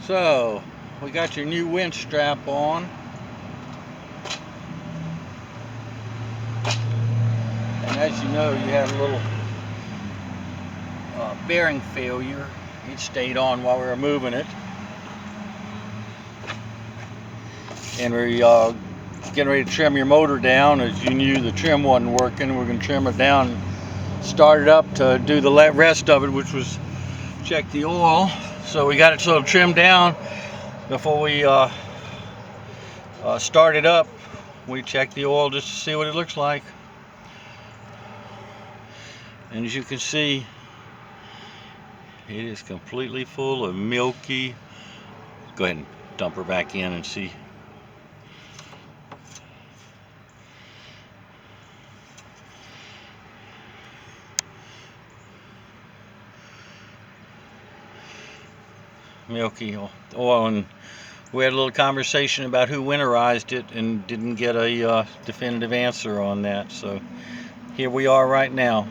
So, we got your new winch strap on. And as you know, you had a little bearing failure. It stayed on while we were moving it. And we're getting ready to trim your motor down. As you knew, the trim wasn't working. We're going to trim it down and start it up to do the rest of it, which was check the oil. So we got it sort of trimmed down. Before we start it up, we check the oil just to see what it looks like. And as you can see, it is completely full of milky. Go ahead and dump her back in and see. Milky oil, and we had a little conversation about who winterized it and didn't get a definitive answer on that. So here we are right now.